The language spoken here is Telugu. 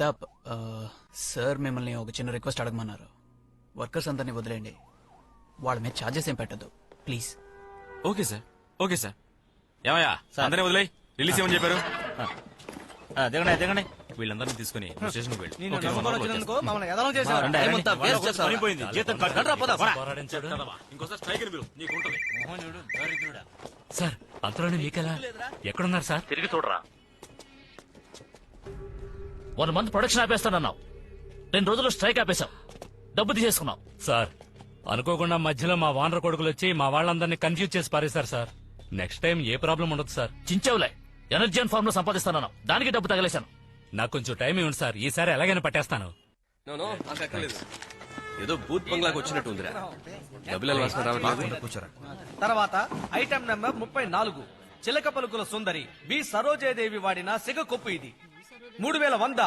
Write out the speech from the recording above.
తాప్ సార్ మిమ్మల్ని ఒక చిన్న రిక్వెస్ట్ అడగమన్నారు. వర్కర్స్ అందరినీ వదిలేండి, వాళ్ళ మీద ఛార్జెస్ ఏం పెట్టద్దు please. Okay sir, okay sir. ఏమయ్యా అందరినీ వదిలే రిలీజ్ ఏమని చెప్పారు? దిగండి దిగండి. వీళ్ళందరినీ తీసుకుని స్టేషన్కి వెళ్ళి ఇంకోసారి స్ట్రైక్ నీకుంటుంది. సార్ అంతలోనే మీకెలా? ఎక్కడున్నారు సార్? తిరిగి చూడరా. 1 మంత్ ప్రొడక్షన్ ఆపేస్తానన్నావు, 2 రోజులు స్ట్రైక్ ఆపేశావు, డబ్బు తీసేసుకున్నావు. సార్ అనుకోకుండా మధ్యలో మా వానర కొడుకులు వచ్చి మా వాళ్ళందరినీ కన్ఫ్యూజ్ చేసి పారేశారు సార్. నెక్స్ట్ టైం ఏ ప్రాబ్లం ఉండదు సార్. చించావులే, ఎనర్జీ అండ్ ఫార్మ్ లో సంపాదిస్తానన్నావు, దానికి డబ్బు తగలేశాను. నాకు కొంచెం టైం ఇవ్వండి సార్, ఈసారి ఎలాగైనా పట్టేస్తాను. ఏదో బూత్ బంగ్లాకి వచ్చినట్టు ఉందిరా. డబ్బులు వాసన రావట్లేదు. కూర్చోరా. తర్వాత ఐటమ్ నంబర్ 34 చిలక పలుకుల సుందరి బి సరోజాదేవి వాడిన సిగ కొప్పు ఇది 3100.